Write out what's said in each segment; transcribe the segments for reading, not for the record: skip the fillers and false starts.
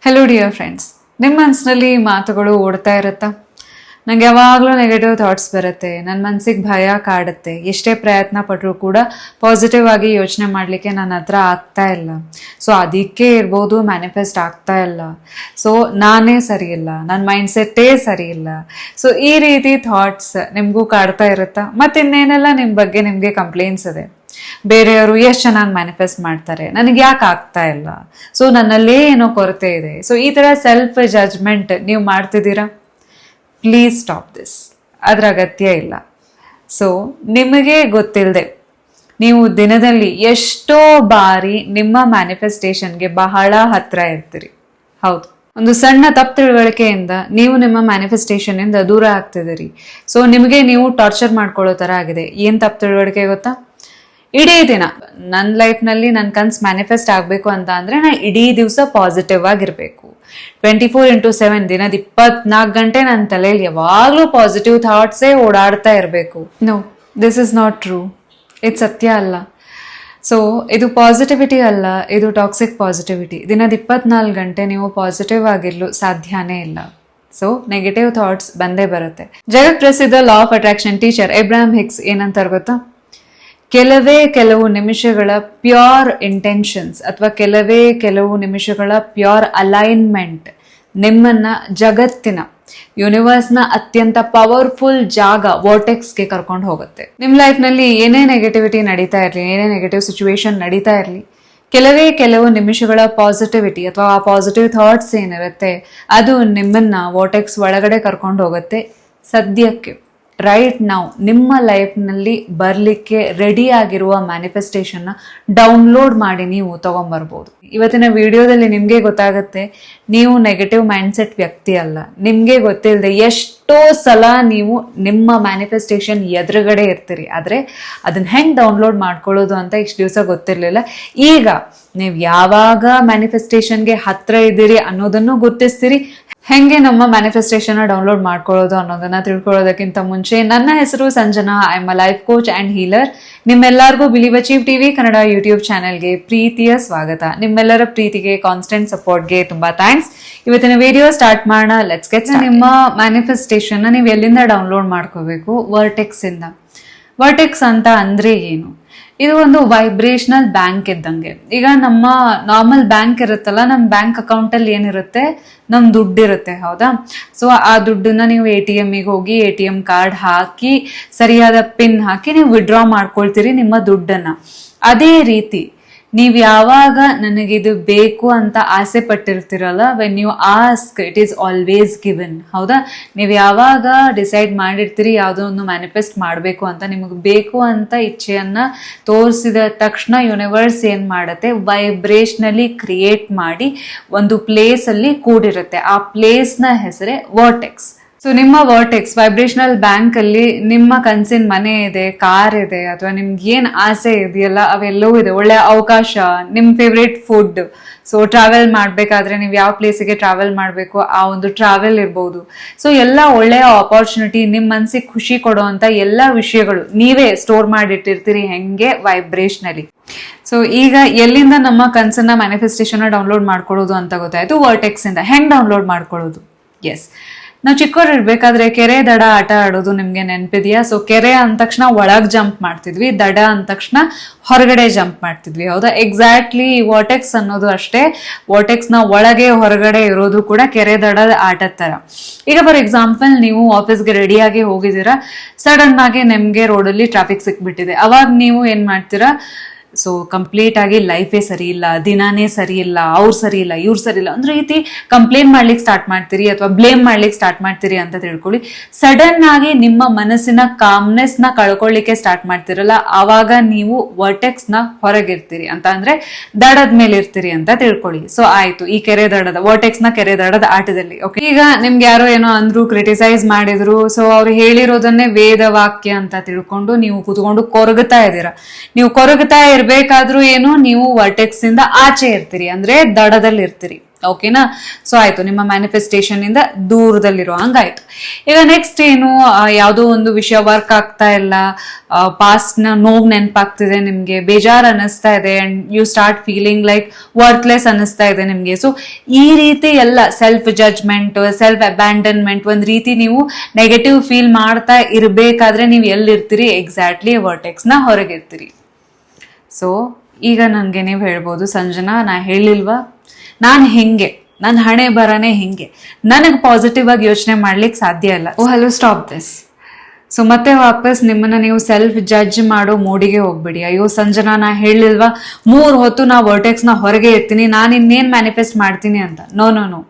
Hello dear friends, ನಿಮ್ಮ ಮನಸ್ಸಿನಲ್ಲಿ ಮಾತುಗಳು ಓಡ್ತಾ ಇರುತ್ತಾ? ನಂಗೆ ಯಾವಾಗಲೂ ನೆಗೆಟಿವ್ ಥಾಟ್ಸ್ ಬರುತ್ತೆ, ನನ್ನ ಮನಸ್ಸಿಗೆ ಭಯ ಕಾಡುತ್ತೆ. ಎಷ್ಟೇ ಪ್ರಯತ್ನ ಪಟ್ಟರೂ ಕೂಡ ಪಾಸಿಟಿವ್ ಆಗಿ ಯೋಚನೆ ಮಾಡಲಿಕ್ಕೆ ನನ್ನ ಹತ್ರ ಆಗ್ತಾ ಇಲ್ಲ. ಸೊ ಅದಕ್ಕೆ ಇರ್ಬೋದು ಮ್ಯಾನಿಫೆಸ್ಟ್ ಆಗ್ತಾ ಇಲ್ಲ. ಸೊ ನಾನೇ ಸರಿ ಇಲ್ಲ, ನನ್ನ ಮೈಂಡ್ ಸೆಟ್ಟೇ ಸರಿ ಇಲ್ಲ. ಸೊ ಈ ರೀತಿ ಥಾಟ್ಸ್ ನಿಮಗೂ ಕಾಡ್ತಾ ಇರುತ್ತಾ? ಮತ್ತಿನ್ನೇನೆಲ್ಲ ನಿಮ್ಮ ಬಗ್ಗೆ ನಿಮಗೆ ಕಂಪ್ಲೇಂಟ್ಸ್ ಇದೆ. ಬೇರೆಯವರು ಎಷ್ಟು ಚೆನ್ನಾಗಿ ಮ್ಯಾನಿಫೆಸ್ಟ್ ಮಾಡ್ತಾರೆ, ನನಗೆ ಯಾಕೆ ಆಗ್ತಾ ಇಲ್ಲ, ಸೊ ನನ್ನಲ್ಲೇ ಏನೋ ಕೊರತೆ ಇದೆ. ಸೊ ಈ ಥರ ಸೆಲ್ಫ್ ಜಜ್ಮೆಂಟ್ ನೀವು ಮಾಡ್ತಿದ್ದೀರಾ? Please stop this. ಅದ್ರ ಅಗತ್ಯ ಇಲ್ಲ. ಸೊ ನಿಮಗೆ ಗೊತ್ತಿಲ್ಲದೆ ನೀವು ದಿನದಲ್ಲಿ ಎಷ್ಟೋ ಬಾರಿ ನಿಮ್ಮ ಮ್ಯಾನಿಫೆಸ್ಟೇಷನ್ಗೆ ಬಹಳ ಹತ್ರ ಇರ್ತೀರಿ. ಹೌದು, ಒಂದು ಸಣ್ಣ ತಪ್ಪು ತಿಳುವಳಿಕೆಯಿಂದ ನೀವು ನಿಮ್ಮ ಮ್ಯಾನಿಫೆಸ್ಟೇಷನ್ ಇಂದ ದೂರ ಆಗ್ತಿದ್ದೀರಿ. ಸೊ ನಿಮಗೆ ನೀವು ಟಾರ್ಚರ್ ಮಾಡ್ಕೊಳ್ಳೋ ಥರ ಆಗಿದೆ. ಏನು ತಪ್ಪು ತಿಳುವಳಿಕೆ ಗೊತ್ತಾ? ಇಡೀ ದಿನ ನನ್ನ ಲೈಫ್ನಲ್ಲಿ ನನ್ನ ಕನ್ಸು ಮ್ಯಾನಿಫೆಸ್ಟ್ ಆಗಬೇಕು ಅಂತ ಅಂದರೆ ನಾನು ಇಡೀ ದಿವಸ ಪಾಸಿಟಿವ್ ಆಗಿರಬೇಕು. 24x7 ದಿನದ 24 ಗಂಟೆ ನನ್ನ ತಲೆಯಲ್ಲಿ ಯಾವಾಗಲೂ ಪಾಸಿಟಿವ್ ಥಾಟ್ಸೇ ಓಡಾಡ್ತಾ ಇರಬೇಕು. No, this is not true. ಇದು ಸತ್ಯ ಅಲ್ಲ. ಸೊ ಇದು ಪಾಸಿಟಿವಿಟಿ ಅಲ್ಲ, ಇದು ಟಾಕ್ಸಿಕ್ ಪಾಸಿಟಿವಿಟಿ. ದಿನದ 24 ಗಂಟೆ ನೀವು ಪಾಸಿಟಿವ್ ಆಗಿರಲು ಸಾಧ್ಯನೇ ಇಲ್ಲ. ಸೊ ನೆಗೆಟಿವ್ ಥಾಟ್ಸ್ ಬಂದೇ ಬರುತ್ತೆ. ಜಗತ್ ಪ್ರಸಿದ್ಧ law of attraction teacher ಎಬ್ರಹಾಂ Hicks ಏನಂತಾರೆ ಗೊತ್ತಾ? ಕೆಲವು ನಿಮಿಷಗಳ ಪ್ಯೂರ್ ಇಂಟೆನ್ಷನ್ಸ್ ಅಥವಾ ಕೆಲವು ನಿಮಿಷಗಳ ಪ್ಯೂರ್ ಅಲೈನ್ಮೆಂಟ್ ನಿಮ್ಮನ್ನ ಜಗತ್ತಿನ ಯೂನಿವರ್ಸ್ನ ಅತ್ಯಂತ ಪವರ್ಫುಲ್ ಜಾಗ ವರ್ಟೆಕ್ಸ್ಗೆ ಕರ್ಕೊಂಡು ಹೋಗುತ್ತೆ. ನಿಮ್ಮ ಲೈಫ್ನಲ್ಲಿ ಏನೇ ನೆಗೆಟಿವಿಟಿ ನಡೀತಾ ಇರಲಿ, ಏನೇ ನೆಗೆಟಿವ್ ಸಿಚುವೇಶನ್ ನಡೀತಾ ಇರಲಿ, ಕೆಲವು ನಿಮಿಷಗಳ ಪಾಸಿಟಿವಿಟಿ ಅಥವಾ ಆ ಪಾಸಿಟಿವ್ ಥಾಟ್ಸ್ ಏನಿರುತ್ತೆ ಅದು ನಿಮ್ಮನ್ನ ವರ್ಟೆಕ್ಸ್ ಒಳಗಡೆ ಕರ್ಕೊಂಡು ಹೋಗುತ್ತೆ. ಸದ್ಯಕ್ಕೆ ರೈಟ್ ನಾವು ನಿಮ್ಮ ಲೈಫ್ನಲ್ಲಿ ಬರಲಿಕ್ಕೆ ರೆಡಿ ಆಗಿರುವ ಮ್ಯಾನಿಫೆಸ್ಟೇಷನ್ನ ಡೌನ್ಲೋಡ್ ಮಾಡಿ ನೀವು ತೊಗೊಂಬರ್ಬೋದು. ಇವತ್ತಿನ ವಿಡಿಯೋದಲ್ಲಿ ನಿಮಗೆ ಗೊತ್ತಾಗುತ್ತೆ ನೀವು ನೆಗೆಟಿವ್ ಮೈಂಡ್ಸೆಟ್ ವ್ಯಕ್ತಿ ಅಲ್ಲ. ನಿಮಗೆ ಗೊತ್ತಿಲ್ಲದೆ ಎಷ್ಟೋ ಸಲ ನೀವು ನಿಮ್ಮ ಮ್ಯಾನಿಫೆಸ್ಟೇಷನ್ ಎದುರುಗಡೆ ಇರ್ತೀರಿ, ಆದರೆ ಅದನ್ನ ಹೆಂಗೆ ಡೌನ್ಲೋಡ್ ಮಾಡ್ಕೊಳ್ಳೋದು ಅಂತ ಇಷ್ಟು ದಿವಸ ಗೊತ್ತಿರಲಿಲ್ಲ. ಈಗ ನೀವು ಯಾವಾಗ ಮ್ಯಾನಿಫೆಸ್ಟೇಷನ್ಗೆ ಹತ್ರ ಇದ್ದೀರಿ ಅನ್ನೋದನ್ನು ಗುರ್ತಿಸ್ತೀರಿ. ಹೆಂಗೆ ನಮ್ಮ ಮ್ಯಾನಿಫೆಸ್ಟೇಷನ್ ಡೌನ್ಲೋಡ್ ಮಾಡ್ಕೊಳ್ಳೋದು ಅನ್ನೋದನ್ನ ತಿಳ್ಕೊಳ್ಳೋದಕ್ಕಿಂತ ಮುಂಚೆ, ನನ್ನ ಹೆಸರು ಸಂಜನಾ. I am a life coach and healer. ನಿಮ್ಮೆಲ್ಲರಿಗೂ believe achieve TV Kannada YouTube ಚಾನೆಲ್ಗೆ ಪ್ರೀತಿಯ ಸ್ವಾಗತ. ನಿಮ್ಮೆಲ್ಲರ ಪ್ರೀತಿಗೆ, ಕಾನ್ಸ್ಟೆಂಟ್ ಸಪೋರ್ಟ್ಗೆ ತುಂಬಾ ಥ್ಯಾಂಕ್ಸ್. ಇವತ್ತಿನ ವಿಡಿಯೋ ಸ್ಟಾರ್ಟ್ ಮಾಡೋಣ. Let's get start. ನಿಮ್ಮ ಮ್ಯಾನಿಫೆಸ್ಟೇಷನ್ ನೀವು ಎಲ್ಲಿಂದ ಡೌನ್ಲೋಡ್ ಮಾಡ್ಕೋಬೇಕು? ವರ್ಟೆಕ್ಸ್ ಇಂದ. ವರ್ಟೆಕ್ಸ್ ಅಂತ ಅಂದ್ರೆ ಏನು? ಇದು ಒಂದು ವೈಬ್ರೇಷನಲ್ ಬ್ಯಾಂಕ್ ಇದ್ದಂಗೆ. ಈಗ ನಮ್ಮ ನಾರ್ಮಲ್ ಬ್ಯಾಂಕ್ ಇರುತ್ತಲ್ಲ, ನಮ್ಮ ಬ್ಯಾಂಕ್ ಅಕೌಂಟ್ ಅಲ್ಲಿ ಏನಿರುತ್ತೆ, ನಮ್ ದುಡ್ಡು ಇರುತ್ತೆ, ಹೌದಾ? ಸೊ ಆ ದುಡ್ಡನ್ನ ನೀವು ATM ಗೆ ಹೋಗಿ ATM ಕಾರ್ಡ್ ಹಾಕಿ ಸರಿಯಾದ ಪಿನ್ ಹಾಕಿ ನೀವು ವಿಡ್ರಾ ಮಾಡ್ಕೊಳ್ತೀರಿ ನಿಮ್ಮ ದುಡ್ಡನ್ನ. ಅದೇ ರೀತಿ ನೀವು ಯಾವಾಗ ನನಗಿದು ಬೇಕು ಅಂತ ಆಸೆ ಪಟ್ಟಿರ್ತೀರಲ್ಲ, when you ask it is always given. ಹೌದಾ? ನೀವು ಯಾವಾಗ ಡಿಸೈಡ್ ಮಾಡಿರ್ತೀರಿ ಯಾವುದೋ ಒಂದು ಮ್ಯಾನಿಫೆಸ್ಟ್ ಮಾಡಬೇಕು ಅಂತ, ನಿಮಗೆ ಬೇಕು ಅಂತ ಇಚ್ಛೆಯನ್ನ ತೋರಿಸಿದ ತಕ್ಷಣ ಯೂನಿವರ್ಸ್ ಏನ್ ಮಾಡುತ್ತೆ, ವೈಬ್ರೇಷನಲಿ ಕ್ರಿಯೇಟ್ ಮಾಡಿ ಒಂದು ಪ್ಲೇಸ್ ಅಲ್ಲಿ ಕೂಡಿರುತ್ತೆ. ಆ ಪ್ಲೇಸ್ನ ಹೆಸರೇ ವರ್ಟೆಕ್ಸ್. ಸೊ ನಿಮ್ಮ ವರ್ಟೆಕ್ಸ್ ವೈಬ್ರೇಷನಲ್ ಬ್ಯಾಂಕ್ ಅಲ್ಲಿ ನಿಮ್ಮ ಕನ್ಸಿನ ಮನೆ ಇದೆ, ಕಾರ್ ಇದೆ, ಅಥವಾ ನಿಮ್ಗೆ ಏನ್ ಆಸೆ ಇದೆಯಲ್ಲ ಅವೆಲ್ಲವೂ ಇದೆ. ಒಳ್ಳೆ ಅವಕಾಶ, ನಿಮ್ ಫೇವ್ರೇಟ್ ಫುಡ್. ಸೊ ಟ್ರಾವೆಲ್ ಮಾಡ್ಬೇಕಾದ್ರೆ ನೀವು ಯಾವ ಪ್ಲೇಸಿಗೆ ಟ್ರಾವೆಲ್ ಮಾಡಬೇಕು ಆ ಒಂದು ಟ್ರಾವೆಲ್ ಇರ್ಬೋದು. ಸೊ ಎಲ್ಲ ಒಳ್ಳೆಯ ಆಪರ್ಚುನಿಟಿ, ನಿಮ್ ಮನ್ಸಿಗೆ ಖುಷಿ ಕೊಡುವಂತ ಎಲ್ಲ ವಿಷಯಗಳು ನೀವೇ ಸ್ಟೋರ್ ಮಾಡಿಟ್ಟಿರ್ತೀರಿ. ಹೆಂಗೆ? ವೈಬ್ರೇಷನಲಿ. ಸೊ ಈಗ ಎಲ್ಲಿಂದ ನಮ್ಮ ಕನ್ಸನ್ನ ಮ್ಯಾನಿಫೆಸ್ಟೇಷನ್ ಡೌನ್ಲೋಡ್ ಮಾಡ್ಕೊಳ್ಳೋದು ಅಂತ ಗೊತ್ತಾಯ್ತು. ವರ್ಟೆಕ್ಸ್ ಇಂದ. ಹೆಂಗ್ ಡೌನ್ಲೋಡ್ ಮಾಡ್ಕೊಳ್ಳೋದು? ಎಸ್, ನಾವು ಚಿಕ್ಕವ್ರು ಇರ್ಬೇಕಾದ್ರೆ ಕೆರೆ ದಡ ಆಟ ಆಡೋದು ನಿಮ್ಗೆ ನೆನಪಿದೆಯಾ? ಸೊ ಕೆರೆ ಅಂದ ತಕ್ಷಣ ಒಳಗ್ ಜಂಪ್ ಮಾಡ್ತಿದ್ವಿ, ದಡ ಅಂದ ತಕ್ಷಣ ಹೊರಗಡೆ ಜಂಪ್ ಮಾಡ್ತಿದ್ವಿ, ಹೌದಾ? ಎಕ್ಸಾಕ್ಟ್ಲಿ ವರ್ಟೆಕ್ಸ್ ಅನ್ನೋದು ಅಷ್ಟೇ. ವರ್ಟೆಕ್ಸ್ ನ ಒಳಗೆ ಹೊರಗಡೆ ಇರೋದು ಕೂಡ ಕೆರೆ ದಡದ ಆಟದ ತರ. ಈಗ ಫಾರ್ ಎಕ್ಸಾಂಪಲ್ ನೀವು ಆಫೀಸ್ಗೆ ರೆಡಿಯಾಗಿ ಹೋಗಿದ್ದೀರಾ, ಸಡನ್ ಆಗಿ ನಿಮ್ಗೆ ರೋಡಲ್ಲಿ ಟ್ರಾಫಿಕ್ ಸಿಕ್ಬಿಟ್ಟಿದೆ. ಅವಾಗ ನೀವು ಏನ್ ಮಾಡ್ತೀರಾ? ಸೊ ಕಂಪ್ಲೀಟ್ ಆಗಿ ಲೈಫೇ ಸರಿ ಇಲ್ಲ, ದಿನಾನೇ ಸರಿ ಇಲ್ಲ, ಅವ್ರು ಸರಿ ಇಲ್ಲ, ಇವ್ರು ಸರಿ ಇಲ್ಲ ಅಂದ್ರೆ ರೀತಿ ಕಂಪ್ಲೇಂಟ್ ಮಾಡ್ಲಿಕ್ಕೆ ಸ್ಟಾರ್ಟ್ ಮಾಡ್ತೀರಿ ಅಥವಾ ಬ್ಲೇಮ್ ಮಾಡ್ಲಿಕ್ಕೆ ಸ್ಟಾರ್ಟ್ ಮಾಡ್ತೀರಿ ಅಂತ ತಿಳ್ಕೊಳ್ಳಿ. ಸಡನ್ ಆಗಿ ನಿಮ್ಮ ಮನಸ್ಸಿನ ಕಾಮ್ನೆಸ್ ನ ಕಳ್ಕೊಳ್ಳಿಕ್ಕೆ ಸ್ಟಾರ್ಟ್ ಮಾಡ್ತಿರಲ್ಲ, ಆವಾಗ ನೀವು ವರ್ಟೆಕ್ಸ್ ನ ಹೊರಗಿರ್ತೀರಿ ಅಂತ ಅಂದ್ರೆ ದಡದ ಮೇಲೆ ಇರ್ತೀರಿ ಅಂತ ತಿಳ್ಕೊಳ್ಳಿ. ಸೊ ಆಯ್ತು, ಈ ಕೆರೆ ದಡದ ವರ್ಟೆಕ್ಸ್ ನ ಕೆರೆ ದಡದ ಆಟದಲ್ಲಿ. ಓಕೆ, ಈಗ ನಿಮ್ಗೆ ಯಾರೋ ಏನೋ ಅಂದ್ರು, ಕ್ರಿಟಿಸೈಸ್ ಮಾಡಿದ್ರು. ಸೊ ಅವ್ರು ಹೇಳಿರೋದನ್ನೇ ವೇದ ವಾಕ್ಯ ಅಂತ ತಿಳ್ಕೊಂಡು ನೀವು ಕೂತ್ಕೊಂಡು ಕೊರಗುತ್ತಾ ಇದ್ದೀರಾ. ನೀವು ಕೊರಗುತ್ತಾ ಇರ್ಬೇಕಾದ್ರೂ ಏನು, ನೀವು ವರ್ಟೆಕ್ಸ್ ಇಂದ ಆಚೆ ಇರ್ತೀರಿ, ಅಂದ್ರೆ ದಡದಲ್ಲಿ ಇರ್ತೀರಿ. ಓಕೆನಾ. ಸೊ ಆಯ್ತು, ನಿಮ್ಮ ಮ್ಯಾನಿಫೆಸ್ಟೇಷನ್ ಇಂದ ದೂರದಲ್ಲಿರೋ ಹಂಗಾಯ್ತು. ಈಗ ನೆಕ್ಸ್ಟ್ ಏನು, ಯಾವುದೋ ಒಂದು ವಿಷಯ ವರ್ಕ್ ಆಗ್ತಾ ಇಲ್ಲ, ಪಾಸ್ಟ್ ನ ನೋವು ನೆನಪಾಗ್ತಿದೆ ನಿಮ್ಗೆ, ಬೇಜಾರ್ ಅನ್ನಿಸ್ತಾ ಇದೆ, and you start feeling like worthless ಅನ್ನಿಸ್ತಾ ಇದೆ ನಿಮ್ಗೆ. ಸೊ ಈ ರೀತಿ ಎಲ್ಲ ಸೆಲ್ಫ್ ಜಜ್ಮೆಂಟ್, ಸೆಲ್ಫ್ ಅಬ್ಯಾಂಡನ್ಮೆಂಟ್, ಒಂದ್ ರೀತಿ ನೀವು ನೆಗೆಟಿವ್ ಫೀಲ್ ಮಾಡ್ತಾ ಇರ್ಬೇಕಾದ್ರೆ ನೀವು ಎಲ್ಲಿರ್ತೀರಿ, ಎಕ್ಸಾಕ್ಟ್ಲಿ ವರ್ಟೆಕ್ಸ್ ನ ಹೊರಗಿರ್ತೀರಿ. ಸೊ ಈಗ ನನ್ಗೆ ನೀವು ಹೇಳ್ಬೋದು, ಸಂಜನಾ ನಾ ಹೇಳಿಲ್ವಾ, ನಾನು ಹೆಂಗೆ, ನನ್ನ ಹಣೆ ಬರನೇ ಹಿಂಗೆ, ನನಗೆ ಪಾಸಿಟಿವ್ ಆಗಿ ಯೋಚನೆ ಮಾಡ್ಲಿಕ್ಕೆ ಸಾಧ್ಯ ಇಲ್ಲ. ಓ ಹಲೋ, ಸ್ಟಾಪ್ ದಿಸ್. ಸೊ ಮತ್ತೆ ವಾಪಸ್ ನಿಮ್ಮನ್ನ ನೀವು ಸೆಲ್ಫ್ ಜಡ್ಜ್ ಮಾಡೋ ಮೋಡಿಗೆ ಹೋಗ್ಬಿಡಿ. ಅಯ್ಯೋ ಸಂಜನಾ ನಾ ಹೇಳಿಲ್ವಾ, 3 ಹೊತ್ತು ನಾ ವರ್ಟೆಕ್ಸ್ ನ ಹೊರಗೆ ಇರ್ತೀನಿ, ನಾನು ಇನ್ನೇನ್ ಮ್ಯಾನಿಫೆಸ್ಟ್ ಮಾಡ್ತೀನಿ ಅಂತ. ನೋ ನೋ ನೋ,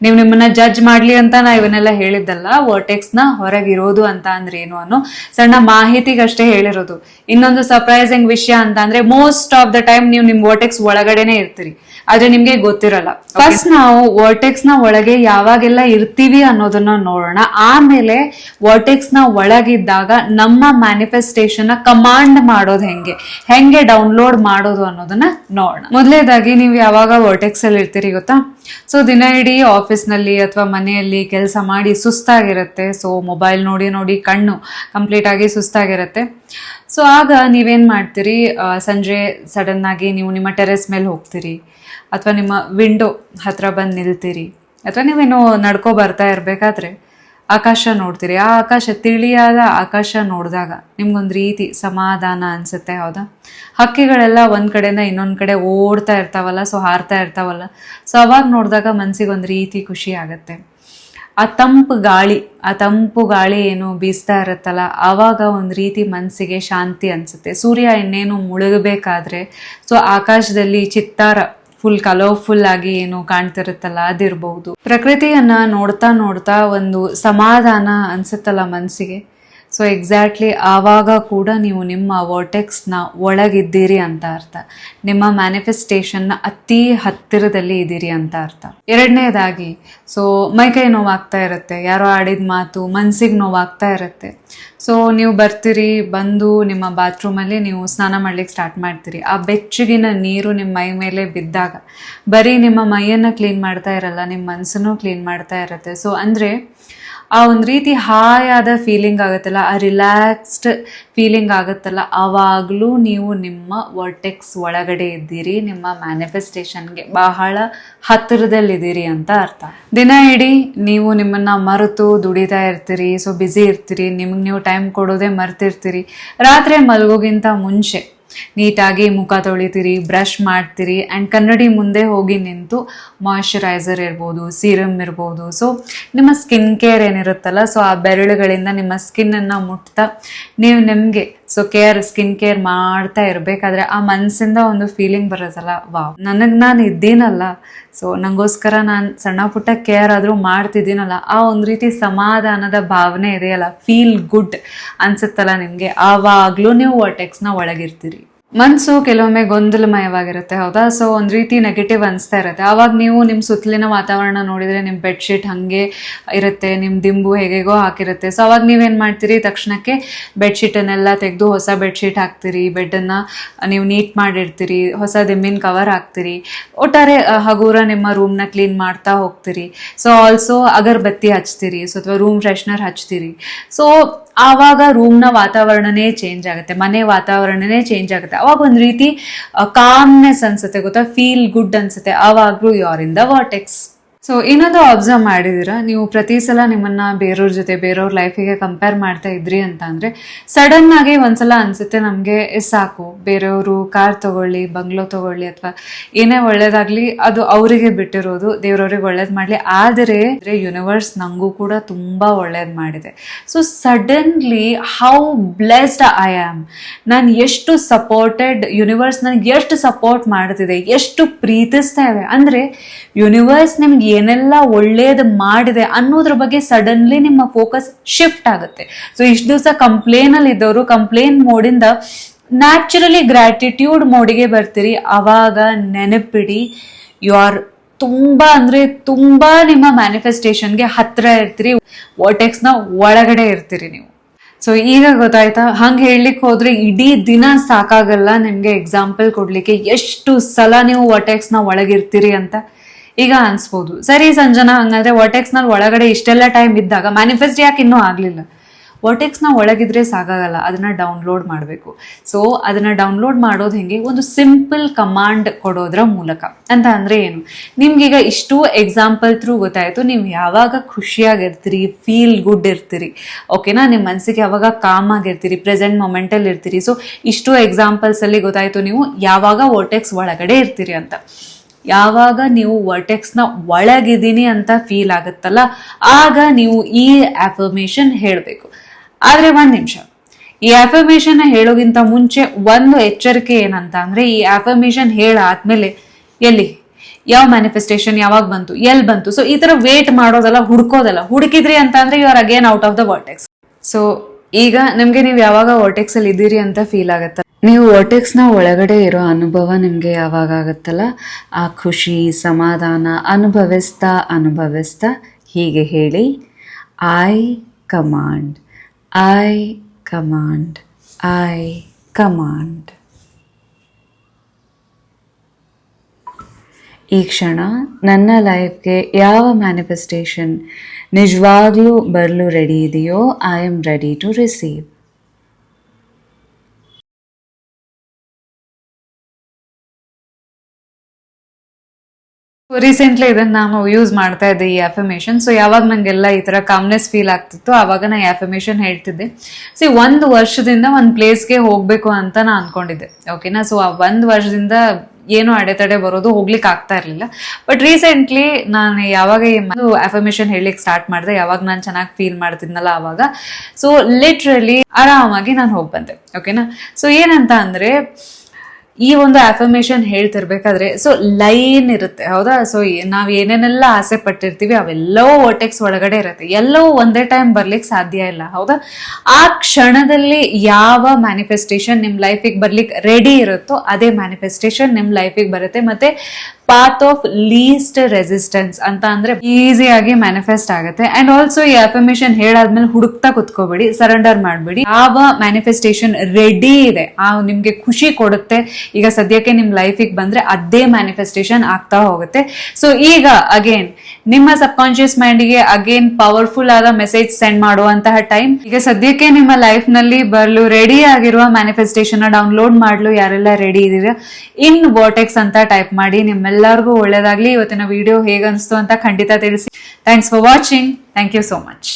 ನೀವು ನಿಮ್ಮನ್ನ ಜಡ್ಜ್ ಮಾಡ್ಲಿ ಅಂತ ನಾ ಇವನ್ನೆಲ್ಲ ಹೇಳಿದ್ದಲ್ಲ. ವರ್ಟೆಕ್ಸ್ ನ ಹೊರಗಿರೋದು ಅಂತ ಅಂದ್ರೆ ಏನು ಅನ್ನೋ ಸಣ್ಣ ಮಾಹಿತಿಗಷ್ಟೇ ಹೇಳಿರೋದು. ಇನ್ನೊಂದು ಸರ್ಪ್ರೈಸಿಂಗ್ ವಿಷಯ ಅಂತ ಅಂದ್ರೆ ಮೋಸ್ಟ್ ಆಫ್ ದ ಟೈಮ್ ನೀವು ನಿಮ್ ವರ್ಟೆಕ್ಸ್ ಒಳಗಡೆನೆ ಇರ್ತೀರಿ, ಆದ್ರೆ ನಿಮ್ಗೆ ಗೊತ್ತಿರಲ್ಲ. ಫಸ್ಟ್ ನಾವು ವರ್ಟೆಕ್ಸ್ ನ ಒಳಗೆ ಯಾವಾಗೆಲ್ಲ ಇರ್ತೀವಿ ಅನ್ನೋದನ್ನ ನೋಡೋಣ. ಆಮೇಲೆ ವರ್ಟೆಕ್ಸ್ ನ ಒಳಗಿದ್ದಾಗ ನಮ್ಮ ಮ್ಯಾನಿಫೆಸ್ಟೇಷನ್ ನ ಕಮಾಂಡ್ ಮಾಡೋದು ಹೆಂಗೆ ಡೌನ್ಲೋಡ್ ಮಾಡೋದು ಅನ್ನೋದನ್ನ ನೋಡೋಣ. ಮೊದಲೇದಾಗಿ ನೀವು ಯಾವಾಗ ವರ್ಟೆಕ್ಸ್ ಅಲ್ಲಿ ಇರ್ತೀರಿ ಗೊತ್ತಾ, ಸೊ ದಿನ ಇಡೀ ಆಫೀಸ್ ನಲ್ಲಿ ಅಥವಾ ಮನೆಯಲ್ಲಿ ಕೆಲಸ ಮಾಡಿ ಸುಸ್ತಾಗಿರುತ್ತೆ. ಸೊ ಮೊಬೈಲ್ ನೋಡಿ ನೋಡಿ ಕಣ್ಣು ಕಂಪ್ಲೀಟ್ ಆಗಿ ಸುಸ್ತಾಗಿರುತ್ತೆ. ಸೊ ಆಗ ನೀವೇನ್ ಮಾಡ್ತೀರಿ, ಸಂಜೆ ಸಡನ್ ಆಗಿ ನೀವು ನಿಮ್ಮ ಟೆರೆಸ್ ಮೇಲೆ ಹೋಗ್ತೀರಿ, ಅಥವಾ ನಿಮ್ಮ ವಿಂಡೋ ಹತ್ರ ಬಂದು ನಿಲ್ತೀರಿ, ಅಥವಾ ನೀವೇನೋ ನಡ್ಕೊ ಬರ್ತಾ ಇರ್ಬೇಕಾದ್ರೆ ಆಕಾಶ ನೋಡ್ತೀರಿ. ಆ ಆಕಾಶ, ತಿಳಿಯಾದ ಆಕಾಶ ನೋಡಿದಾಗ ನಿಮ್ಗೊಂದು ರೀತಿ ಸಮಾಧಾನ ಅನ್ಸುತ್ತೆ, ಹೌದಾ? ಹಕ್ಕಿಗಳೆಲ್ಲ ಒಂದ್ ಕಡೆಯಿಂದ ಇನ್ನೊಂದ್ ಕಡೆ ಓಡ್ತಾ ಇರ್ತಾವಲ್ಲ, ಸೊ ಹಾರ್ತಾ ಇರ್ತಾವಲ್ಲ, ಸೊ ಅವಾಗ ನೋಡಿದಾಗ ಮನ್ಸಿಗೆ ಒಂದು ರೀತಿ ಖುಷಿ ಆಗತ್ತೆ. ಆ ತಂಪು ಗಾಳಿ ಏನು ಬೀಸ್ತಾ ಇರುತ್ತಲ್ಲ, ಆವಾಗ ಒಂದು ರೀತಿ ಮನಸ್ಸಿಗೆ ಶಾಂತಿ ಅನ್ಸುತ್ತೆ. ಸೂರ್ಯ ಇನ್ನೇನು ಮುಳುಗಬೇಕಾದ್ರೆ ಸೊ ಆಕಾಶದಲ್ಲಿ ಚಿತ್ತಾರ ಫುಲ್ ಕಲರ್ಫುಲ್ ಆಗಿ ಏನು ಕಾಣ್ತಿರುತ್ತಲ್ಲ, ಅದಿರ್ಬಹುದು. ಪ್ರಕೃತಿಯನ್ನ ನೋಡ್ತಾ ನೋಡ್ತಾ ಒಂದು ಸಮಾಧಾನ ಅನ್ಸುತ್ತಲ್ಲ ಮನಸ್ಸಿಗೆ. ಸೊ ಎಕ್ಸಾಕ್ಟ್ಲಿ ಆವಾಗ ಕೂಡ ನೀವು ನಿಮ್ಮ ವರ್ಟೆಕ್ಸ್ನ ಒಳಗಿದ್ದೀರಿ ಅಂತ ಅರ್ಥ. ನಿಮ್ಮ ಮ್ಯಾನಿಫೆಸ್ಟೇಷನ್ನ ಅತಿ ಹತ್ತಿರದಲ್ಲಿ ಇದ್ದೀರಿ ಅಂತ ಅರ್ಥ. ಎರಡನೇದಾಗಿ, ಸೊ ಮೈಕೈ ನೋವಾಗ್ತಾ ಇರುತ್ತೆ, ಯಾರೋ ಆಡಿದ ಮಾತು ಮನ್ಸಿಗೆ ನೋವಾಗ್ತಾ ಇರುತ್ತೆ. ಸೊ ನೀವು ಬರ್ತೀರಿ, ಬಂದು ನಿಮ್ಮ ಬಾತ್ರೂಮಲ್ಲಿ ನೀವು ಸ್ನಾನ ಮಾಡ್ಲಿಕ್ಕೆ ಸ್ಟಾರ್ಟ್ ಮಾಡ್ತೀರಿ. ಆ ಬೆಚ್ಚಗಿನ ನೀರು ನಿಮ್ಮ ಮೈ ಮೇಲೆ ಬಿದ್ದಾಗ ಬರೀ ನಿಮ್ಮ ಮೈಯನ್ನು ಕ್ಲೀನ್ ಮಾಡ್ತಾ ಇರಲ್ಲ, ನಿಮ್ಮ ಮನಸ್ಸನ್ನು ಕ್ಲೀನ್ ಮಾಡ್ತಾ ಇರುತ್ತೆ. ಸೊ ಅಂದರೆ ಆ ಒಂದು ರೀತಿ ಹಾಯಾದ ಫೀಲಿಂಗ್ ಆಗುತ್ತಲ್ಲ, ಆ ರಿಲ್ಯಾಕ್ಸ್ಡ್ ಫೀಲಿಂಗ್ ಆಗುತ್ತಲ್ಲ, ಆವಾಗಲೂ ನೀವು ನಿಮ್ಮ ವರ್ಟೆಕ್ಸ್ ಒಳಗಡೆ ಇದ್ದೀರಿ, ನಿಮ್ಮ ಮ್ಯಾನಿಫೆಸ್ಟೇಷನ್ಗೆ ಬಹಳ ಹತ್ತಿರದಲ್ಲಿದ್ದೀರಿ ಅಂತ ಅರ್ಥ. ದಿನ ಇಡೀ ನೀವು ನಿಮ್ಮನ್ನ ಮರೆತು ದುಡಿತಾ ಇರ್ತೀರಿ, ಸೊ ಬ್ಯುಸಿ ಇರ್ತೀರಿ, ನಿಮ್ಗೆ ನೀವು ಟೈಮ್ ಕೊಡೋದೇ ಮರ್ತಿರ್ತೀರಿ. ರಾತ್ರಿ ಮಲಗೋಗಿಂತ ಮುಂಚೆ ನೀಟಾಗಿ ಮುಖ ತೊಳಿತೀರಿ, ಬ್ರಷ್ ಮಾಡ್ತೀರಿ, ಆ್ಯಂಡ್ ಕನ್ನಡಿ ಮುಂದೆ ಹೋಗಿ ನಿಂತು ಮಾಯಶ್ಚರೈಸರ್ ಇರ್ಬೋದು, ಸೀರಮ್ ಇರ್ಬೋದು, ಸೊ ನಿಮ್ಮ ಸ್ಕಿನ್ ಕೇರ್ ಏನಿರುತ್ತಲ್ಲ, ಸೊ ಆ ಬೆರಳುಗಳಿಂದ ನಿಮ್ಮ ಸ್ಕಿನ್ನನ್ನು ಮುಟ್ತಾ ನೀವು ನಿಮಗೆ ಸ್ಕಿನ್ ಕೇರ್ ಮಾಡ್ತಾ ಇರಬೇಕಾದ್ರೆ ಆ ಮನಸ್ಸಿಂದ ಒಂದು ಫೀಲಿಂಗ್ ಬರೋದಲ್ಲ, ವಾವ್ ನಾನು ಇದ್ದೀನಲ್ಲ, ಸೊ ನನಗೋಸ್ಕರ ನಾನು ಸಣ್ಣ ಪುಟ್ಟ ಕೇರ್ ಆದರೂ ಮಾಡ್ತಿದ್ದೀನಲ್ಲ, ಆ ಒಂದು ರೀತಿ ಸಮಾಧಾನದ ಭಾವನೆ ಇದೆಯಲ್ಲ, ಫೀಲ್ ಗುಡ್ ಅನ್ಸುತ್ತಲ್ಲ ನಿಮಗೆ, ಆವಾಗಲೂ ನೀವು ವರ್ಟೆಕ್ಸ್ನ ಒಳಗಿರ್ತೀರಿ. ಮನಸ್ಸು ಕೆಲವೊಮ್ಮೆ ಗೊಂದಲಮಯವಾಗಿರುತ್ತೆ, ಹೌದಾ? ಸೊ ಒಂದು ರೀತಿ ನೆಗೆಟಿವ್ ಅನಿಸ್ತಾ ಇರುತ್ತೆ. ಆವಾಗ ನೀವು ನಿಮ್ಮ ಸುತ್ತಲಿನ ವಾತಾವರಣ ನೋಡಿದರೆ ನಿಮ್ಮ ಬೆಡ್ಶೀಟ್ ಹಾಗೆ ಇರುತ್ತೆ, ನಿಮ್ಮ ದಿಂಬು ಹೇಗೇಗೋ ಹಾಕಿರುತ್ತೆ. ಸೊ ಅವಾಗ ನೀವೇನು ಮಾಡ್ತೀರಿ, ತಕ್ಷಣಕ್ಕೆ ಬೆಡ್ಶೀಟನ್ನೆಲ್ಲ ತೆಗೆದು ಹೊಸ ಬೆಡ್ಶೀಟ್ ಹಾಕ್ತೀರಿ, ಬೆಡ್ಡನ್ನು ನೀವು ನೀಟ್ ಮಾಡಿರ್ತೀರಿ, ಹೊಸ ದಿಂಬಿನ ಕವರ್ ಹಾಕ್ತೀರಿ, ಒಟ್ಟಾರೆ ಹಗೂರ ನಿಮ್ಮ ರೂಮ್ನ ಕ್ಲೀನ್ ಮಾಡ್ತಾ ಹೋಗ್ತೀರಿ. ಸೊ ಆಲ್ಸೋ ಅಗರಬತ್ತಿ ಹಚ್ತೀರಿ, ಸೊ ಅಥವಾ ರೂಮ್ ಫ್ರೆಶ್ನರ್ ಹಚ್ತೀರಿ. ಸೊ ಆವಾಗ ರೂಮ್ನ ವಾತಾವರಣನೇ ಚೇಂಜ್ ಆಗುತ್ತೆ, ಮನೆ ವಾತಾವರಣನೇ ಚೇಂಜ್ ಆಗುತ್ತೆ. ಅವಾಗ ಒಂದು ರೀತಿ ಕಾಮ್ನೆಸ್ ಅನ್ಸುತ್ತೆ, ಗೊತ್ತಾ, ಫೀಲ್ ಗುಡ್ ಅನ್ಸುತ್ತೆ. ಆವಾಗ್ಲೂ you are in the vertex. So ಇನ್ನೊಂದು ಅಬ್ಸರ್ವ್ ಮಾಡಿದೀರಾ, ನೀವು ಪ್ರತಿ ಸಲ ನಿಮ್ಮನ್ನ ಬೇರೆಯವ್ರ ಜೊತೆ ಬೇರೆಯವ್ರ ಲೈಫಿಗೆ ಕಂಪೇರ್ ಮಾಡ್ತಾ ಇದ್ರಿ ಅಂತ ಅಂದ್ರೆ ಸಡನ್ ಆಗಿ ಒಂದ್ಸಲ ಅನ್ಸುತ್ತೆ ನಮ್ಗೆ ಸಾಕು, ಬೇರೆಯವರು ಕಾರ್ ತಗೊಳ್ಳಿ, ಬಂಗ್ಲೋ ತಗೊಳ್ಳಿ, ಅಥವಾ ಏನೇ ಒಳ್ಳೇದಾಗ್ಲಿ ಅದು ಅವರಿಗೆ ಬಿಟ್ಟಿರೋದು, ದೇವ್ರವ್ರಿಗೆ ಒಳ್ಳೇದ್ ಮಾಡ್ಲಿ. ಆದರೆ ಯೂನಿವರ್ಸ್ ನಂಗೂ ಕೂಡ ತುಂಬಾ ಒಳ್ಳೇದ್ ಮಾಡಿದೆ. So suddenly how blessed I am, ನಾನು ಎಷ್ಟು ಸಪೋರ್ಟೆಡ್, ಯೂನಿವರ್ಸ್ ನನಗೆ ಎಷ್ಟು ಸಪೋರ್ಟ್ ಮಾಡ್ತಿದೆ, ಎಷ್ಟು ಪ್ರೀತಿಸ್ತಾ ಇದೆ ಅಂದ್ರೆ ಯೂನಿವರ್ಸ್ ನಿಮ್ಗೆ ಏನೆಲ್ಲ ಒಳ್ಳೇದು ಮಾಡಿದೆ ಅನ್ನೋದ್ರ ಬಗ್ಗೆ ಸಡನ್ಲಿ ನಿಮ್ಮ ಫೋಕಸ್ ಶಿಫ್ಟ್ ಆಗುತ್ತೆ. ಸೊ ಇಷ್ಟು ದಿವಸ ಕಂಪ್ಲೇನ್ ಅಲ್ಲಿ ಇದ್ದವರು ಕಂಪ್ಲೇನ್ ಮೋಡಿಂದ ನ್ಯಾಚುರಲಿ ಗ್ರಾಟಿಟ್ಯೂಡ್ ಮೋಡಿಗೆ ಬರ್ತೀರಿ. ಅವಾಗ ನೆನಪಿಡಿ, ಯು ಆರ್ ತುಂಬಾ ಅಂದ್ರೆ ತುಂಬಾ ನಿಮ್ಮ ಮ್ಯಾನಿಫೆಸ್ಟೇಷನ್ಗೆ ಹತ್ರ ಇರ್ತೀರಿ, ವರ್ಟೆಕ್ಸ್ ನ ಒಳಗಡೆ ಇರ್ತೀರಿ ನೀವು. ಸೊ ಈಗ ಗೊತ್ತಾಯ್ತಾ, ಹಂಗೆ ಹೇಳಲಿಕ್ಕೆ ಹೋದ್ರೆ ಇಡೀ ದಿನ ಸಾಕಾಗಲ್ಲ ನಿಮ್ಗೆ ಎಕ್ಸಾಂಪಲ್ ಕೊಡ್ಲಿಕ್ಕೆ ಎಷ್ಟು ಸಲ ನೀವು ವರ್ಟೆಕ್ಸ್ ನ ಒಳಗಿರ್ತೀರಿ ಅಂತ. ಈಗ ಅನ್ಸ್ಬೋದು, ಸರಿ ಸಂಜನಾ, ಹಂಗಂದ್ರೆ ವರ್ಟೆಕ್ಸ್ ನಲ್ಲಿ ಒಳಗಡೆ ಇಷ್ಟೆಲ್ಲ ಟೈಮ್ ಇದ್ದಾಗ ಮ್ಯಾನಿಫೆಸ್ಟ್ ಯಾಕೆ ಇನ್ನೂ ಆಗ್ಲಿಲ್ಲ? ವರ್ಟೆಕ್ಸ್ ನ ಒಳಗಿದ್ರೆ ಸಾಕಾಗಲ್ಲ, ಅದನ್ನ ಡೌನ್ಲೋಡ್ ಮಾಡಬೇಕು. ಸೊ ಅದನ್ನ ಡೌನ್ಲೋಡ್ ಮಾಡೋದು ಹೆಂಗೆ? ಒಂದು ಸಿಂಪಲ್ ಕಮಾಂಡ್ ಕೊಡೋದ್ರ ಮೂಲಕ. ಅಂತ ಅಂದ್ರೆ ಏನು? ನಿಮ್ಗೀಗ ಇಷ್ಟು ಎಕ್ಸಾಂಪಲ್ ಥ್ರೂ ಗೊತ್ತಾಯ್ತು, ನೀವು ಯಾವಾಗ ಖುಷಿಯಾಗಿರ್ತೀರಿ, ಫೀಲ್ ಗುಡ್ ಇರ್ತೀರಿ, ಓಕೆನಾ, ನಿಮ್ಮ ಮನಸ್ಸಿಗೆ ಯಾವಾಗ ಕಾಮ್ ಆಗಿರ್ತೀರಿ, ಪ್ರೆಸೆಂಟ್ ಮೊಮೆಂಟ್ ಅಲ್ಲಿ ಇರ್ತೀರಿ. ಸೊ ಇಷ್ಟು ಎಕ್ಸಾಂಪಲ್ಸ್ ಅಲ್ಲಿ ಗೊತ್ತಾಯ್ತು ನೀವು ಯಾವಾಗ ವರ್ಟೆಕ್ಸ್ ಒಳಗಡೆ ಇರ್ತೀರಿ ಅಂತ. ಯಾವಾಗ ನೀವು ವರ್ಟೆಕ್ಸ್ನ ಒಳಗಿದ್ದೀನಿ ಅಂತ ಫೀಲ್ ಆಗುತ್ತಲ್ಲ, ಆಗ ನೀವು ಈ ಅಫರ್ಮೇಶನ್ ಹೇಳಬೇಕು. ಆದ್ರೆ ಒಂದ್ ನಿಮಿಷ, ಈ ಅಫರ್ಮೇಶನ್ ಹೇಳೋಗಿಂತ ಮುಂಚೆ ಒಂದು ಎಚ್ಚರಿಕೆ ಏನಂತ ಅಂದ್ರೆ, ಈ ಅಫರ್ಮೇಶನ್ ಹೇಳಾದ್ಮೇಲೆ ಎಲ್ಲಿ ಯಾವ ಮ್ಯಾನಿಫೆಸ್ಟೇಷನ್ ಯಾವಾಗ ಬಂತು, ಎಲ್ಲಿ ಬಂತು, ಸೊ ಈ ತರ ವೇಟ್ ಮಾಡೋದಲ್ಲ, ಹುಡ್ಕೋದಲ್ಲ. ಹುಡುಕಿದ್ರಿ ಅಂತ ಅಂದ್ರೆ you are again out of the vertex. So ಈಗ ನಿಮ್ಗೆ ನೀವು ಯಾವಾಗ ವರ್ಟೆಕ್ಸ್ ಅಲ್ಲಿ ಇದ್ದೀರಿ ಅಂತ ಫೀಲ್ ಆಗತ್ತ, ನೀವು ವರ್ಟೆಕ್ಸ್ ನ ಒಳಗಡೆ ಇರೋ ಅನುಭವ ನಿಮ್ಗೆ ಯಾವಾಗ ಆಗತ್ತಲ್ಲ, ಆ ಖುಷಿ ಸಮಾಧಾನ ಅನುಭವಿಸ್ತಾ ಅನುಭವಿಸ್ತಾ ಹೀಗೆ ಹೇಳಿ, I command, I command, I command. ಈ ಕ್ಷಣ ನನ್ನ ಲೈಫ್ಗೆ ಯಾವ ಮ್ಯಾನಿಫೆಸ್ಟೇಷನ್ ನಿಜವಾಗ್ಲೂ ಬರಲು ರೆಡಿ ಇದೆಯೋ, I am ready to receive. Recently ಇದನ್ನ ನಾನು ಯೂಸ್ ಮಾಡ್ತಾ ಇದ್ದೆ ಈ ಅಫರ್ಮೇಶನ್. ಸೊ ಯಾವಾಗ ನಂಗೆಲ್ಲ ಈ ತರ ಕಾಮ್ನೆಸ್ ಫೀಲ್ ಆಗ್ತಿತ್ತು, ಆವಾಗ ನಾ ಈ ಅಫರ್ಮೇಶನ್ ಹೇಳ್ತಿದ್ದೆ. ಸಿ 1 ವರ್ಷದಿಂದ ಒಂದು ಪ್ಲೇಸ್ಗೆ ಹೋಗ್ಬೇಕು ಅಂತ ನಾ ಅನ್ಕೊಂಡಿದ್ದೆ, ಓಕೆನಾ. ಸೊ ಆ 1 ವರ್ಷದಿಂದ ಏನೋ ಅಡೆತಡೆ ಬರೋದು, ಹೋಗ್ಲಿಕ್ಕೆ ಆಗ್ತಾ ಇರ್ಲಿಲ್ಲ. ಬಟ್ ರೀಸೆಂಟ್ಲಿ ನಾನು ಯಾವಾಗ ಈ ಅಫರ್ಮೇಶನ್ ಹೇಳಲಿಕ್ಕೆ ಸ್ಟಾರ್ಟ್ ಮಾಡಿದೆ, ಯಾವಾಗ ನಾನು ಚೆನ್ನಾಗಿ ಫೀಲ್ ಮಾಡ್ತಿದ್ನಲ್ಲ ಆವಾಗ, ಸೊ ಲಿಟ್ರಲಿ ಆರಾಮಾಗಿ ನಾನು ಹೋಗಿ ಬಂದೆ, ಓಕೆನಾ. ಸೊ ಏನಂತ ಅಂದ್ರೆ, ಈ ಒಂದು ಅಫರ್ಮೇಶನ್ ಹೇಳ್ತಿರ್ಬೇಕಾದ್ರೆ ಸೊ ಲೈನ್ ಇರುತ್ತೆ, ಹೌದಾ. ಸೊ ನಾವ್ ಏನೇನೆಲ್ಲ ಆಸೆ ಪಟ್ಟಿರ್ತೀವಿ ಅವೆಲ್ಲವೂ ವರ್ಟೆಕ್ಸ್ ಒಳಗಡೆ ಇರುತ್ತೆ. ಎಲ್ಲವೂ ಒಂದೇ ಟೈಮ್ ಬರ್ಲಿಕ್ಕೆ ಸಾಧ್ಯ ಇಲ್ಲ, ಹೌದಾ. ಆ ಕ್ಷಣದಲ್ಲಿ ಯಾವ ಮ್ಯಾನಿಫೆಸ್ಟೇಷನ್ ನಿಮ್ ಲೈಫಿಗೆ ಬರ್ಲಿಕ್ಕೆ ರೆಡಿ ಇರುತ್ತೋ ಅದೇ ಮ್ಯಾನಿಫೆಸ್ಟೇಷನ್ ನಿಮ್ ಲೈಫಿಗೆ ಬರುತ್ತೆ. ಮತ್ತೆ ಪಾತ್ ಆಫ್ ಲೀಸ್ಟ್ ರೆಸಿಸ್ಟೆನ್ಸ್ ಅಂತ ಅಂದ್ರೆ ಈಸಿಯಾಗಿ ಮ್ಯಾನಿಫೆಸ್ಟ್ ಆಗುತ್ತೆ. ಅಂಡ್ ಆಲ್ಸೋ ಈ ಅಫರ್ಮೇಶನ್ ಹೇಳಾದ್ಮೇಲೆ ಹುಡುಕ್ತಾ ಕುತ್ಕೋಬೇಡಿ, ಸರೆಂಡರ್ ಮಾಡ್ಬೇಡಿ. ಯಾವ ಮ್ಯಾನಿಫೆಸ್ಟೇಷನ್ ರೆಡಿ ಇದೆ, ಆ ನಿಮ್ಗೆ ಖುಷಿ ಕೊಡುತ್ತೆ, ಈಗ ಸದ್ಯಕ್ಕೆ ನಿಮ್ ಲೈಫಿಗೆ ಬಂದ್ರೆ ಅದೇ ಮ್ಯಾನಿಫೆಸ್ಟೇಷನ್ ಆಗ್ತಾ ಹೋಗುತ್ತೆ. ಸೊ ಈಗ ಅಗೇನ್ ನಿಮ್ಮ ಸಬ್ ಕಾನ್ಶಿಯಸ್ ಮೈಂಡ್ಗೆ ಅಗೇನ್ ಪವರ್ಫುಲ್ ಆದ ಮೆಸೇಜ್ ಸೆಂಡ್ ಮಾಡುವಂತಹ ಟೈಮ್. ಈಗ ಸದ್ಯಕ್ಕೆ ನಿಮ್ಮ ಲೈಫ್ ನಲ್ಲಿ ಬರಲು ರೆಡಿ ಆಗಿರುವ ಮ್ಯಾನಿಫೆಸ್ಟೇಷನ್ ಡೌನ್ಲೋಡ್ ಮಾಡಲು ಯಾರೆಲ್ಲ ರೆಡಿ ಇದೀರಾ, ಇನ್ ವರ್ಟೆಕ್ಸ್ ಅಂತ ಟೈಪ್ ಮಾಡಿ. ನಿಮ್ಮೆಲ್ಲರಿಗೂ ಒಳ್ಳೇದಾಗ್ಲಿ. ಇವತ್ತಿನ ವಿಡಿಯೋ ಹೇಗನ್ನಿಸ್ತು ಅಂತ ಖಂಡಿತ ತಿಳಿಸಿ. Thanks for watching. Thank you so much.